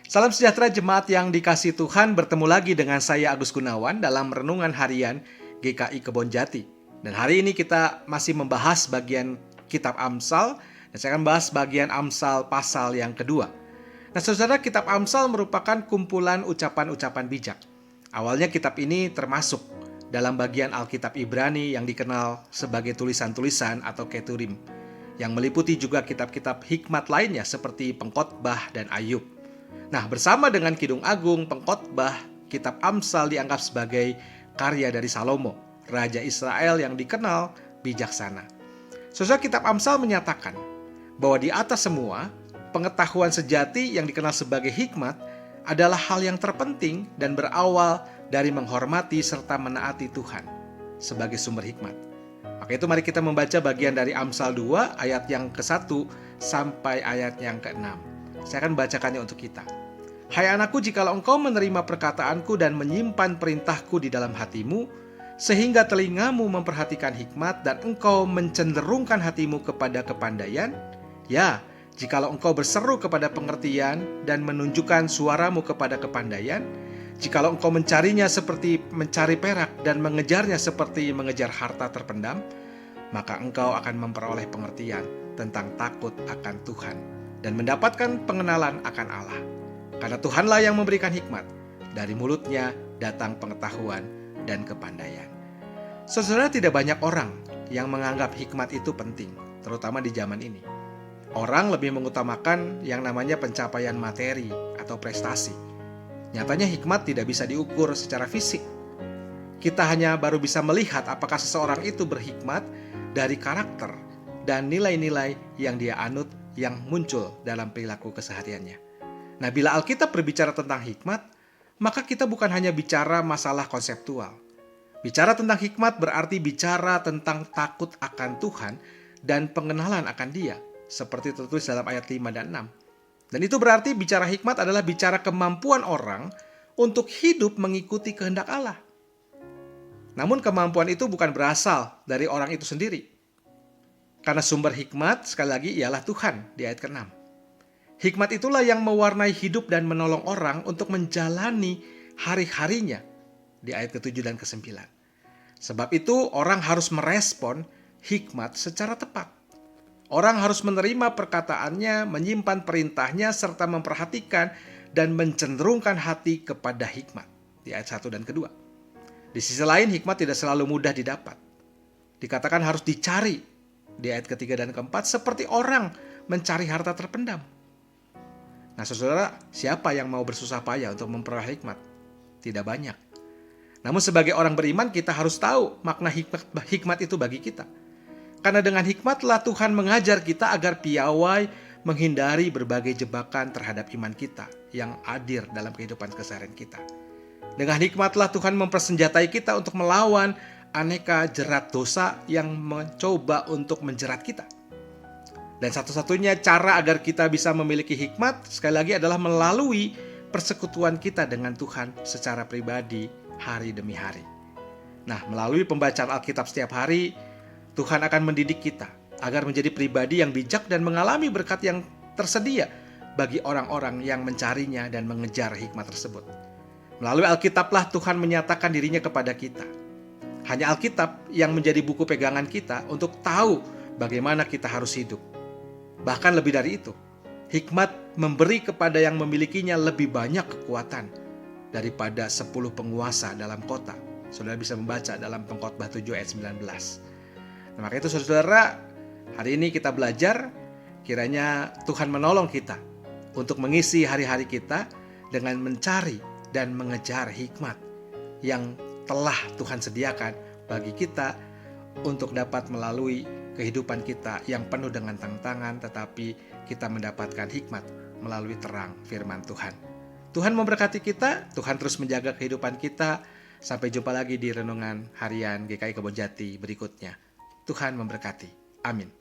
Salam sejahtera jemaat yang dikasihi Tuhan, bertemu lagi dengan saya Agus Gunawan dalam Renungan Harian GKI Kebonjati. Dan hari ini kita masih membahas bagian kitab Amsal, dan saya akan bahas bagian Amsal pasal yang kedua. Nah saudara, kitab Amsal merupakan kumpulan ucapan-ucapan bijak. Awalnya kitab ini termasuk dalam bagian Alkitab Ibrani yang dikenal sebagai tulisan-tulisan atau Keturim, yang meliputi juga kitab-kitab hikmat lainnya seperti Pengkhotbah dan Ayub. Nah, bersama dengan Kidung Agung, Pengkhotbah, kitab Amsal dianggap sebagai karya dari Salomo, Raja Israel yang dikenal bijaksana. Saudara, kitab Amsal menyatakan bahwa di atas semua, pengetahuan sejati yang dikenal sebagai hikmat adalah hal yang terpenting dan berawal dari menghormati serta menaati Tuhan sebagai sumber hikmat. Maka itu mari kita membaca bagian dari Amsal 2 ayat yang ke-1 sampai ayat yang ke-6. Saya akan bacakannya untuk kita. Hai anakku, jikalau engkau menerima perkataanku dan menyimpan perintahku di dalam hatimu, sehingga telingamu memperhatikan hikmat dan engkau mencenderungkan hatimu kepada kepandaian, ya, jikalau engkau berseru kepada pengertian dan menunjukkan suaramu kepada kepandaian, jikalau engkau mencarinya seperti mencari perak dan mengejarnya seperti mengejar harta terpendam, maka engkau akan memperoleh pengertian tentang takut akan Tuhan dan mendapatkan pengenalan akan Allah. Karena Tuhanlah yang memberikan hikmat, dari mulutnya datang pengetahuan dan kepandaian. Saudara, tidak banyak orang yang menganggap hikmat itu penting, terutama di zaman ini. Orang lebih mengutamakan yang namanya pencapaian materi atau prestasi. Nyatanya hikmat tidak bisa diukur secara fisik. Kita hanya baru bisa melihat apakah seseorang itu berhikmat dari karakter dan nilai-nilai yang dia anut yang muncul dalam perilaku kesehariannya. Nah, bila Alkitab berbicara tentang hikmat, maka kita bukan hanya bicara masalah konseptual. Bicara tentang hikmat berarti bicara tentang takut akan Tuhan dan pengenalan akan Dia, seperti tertulis dalam ayat 5 dan 6. Dan itu berarti bicara hikmat adalah bicara kemampuan orang untuk hidup mengikuti kehendak Allah. Namun kemampuan itu bukan berasal dari orang itu sendiri. Karena sumber hikmat, sekali lagi, ialah Tuhan di ayat ke-6. Hikmat itulah yang mewarnai hidup dan menolong orang untuk menjalani hari-harinya di ayat ke-7 dan ke-9. Sebab itu orang harus merespon hikmat secara tepat. Orang harus menerima perkataannya, menyimpan perintahnya, serta memperhatikan dan mencenderungkan hati kepada hikmat di ayat 1 dan kedua. Di sisi lain, hikmat tidak selalu mudah didapat. Dikatakan harus dicari di ayat ketiga dan keempat, seperti orang mencari harta terpendam. Nah saudara, siapa yang mau bersusah payah untuk memperoleh hikmat? Tidak banyak. Namun sebagai orang beriman kita harus tahu makna hikmat itu bagi kita. Karena dengan hikmatlah Tuhan mengajar kita agar piawai menghindari berbagai jebakan terhadap iman kita yang hadir dalam kehidupan keseharian kita. Dengan hikmatlah Tuhan mempersenjatai kita untuk melawan aneka jerat dosa yang mencoba untuk menjerat kita. Dan satu-satunya cara agar kita bisa memiliki hikmat, sekali lagi, adalah melalui persekutuan kita dengan Tuhan secara pribadi hari demi hari. Nah, melalui pembacaan Alkitab setiap hari, Tuhan akan mendidik kita agar menjadi pribadi yang bijak dan mengalami berkat yang tersedia bagi orang-orang yang mencarinya dan mengejar hikmat tersebut. Melalui Alkitablah Tuhan menyatakan dirinya kepada kita. Hanya Alkitab yang menjadi buku pegangan kita untuk tahu bagaimana kita harus hidup. Bahkan lebih dari itu, hikmat memberi kepada yang memilikinya lebih banyak kekuatan daripada 10 penguasa dalam kota. Saudara bisa membaca dalam Pengkhotbah 7 ayat 19. Nah, maka itu saudara, hari ini kita belajar, kiranya Tuhan menolong kita untuk mengisi hari-hari kita dengan mencari dan mengejar hikmat yang telah Tuhan sediakan bagi kita untuk dapat melalui kehidupan kita yang penuh dengan tantangan, tetapi kita mendapatkan hikmat melalui terang firman Tuhan. Tuhan memberkati kita, Tuhan terus menjaga kehidupan kita. Sampai jumpa lagi di Renungan Harian GKI Kebonjati berikutnya. Tuhan memberkati. Amin.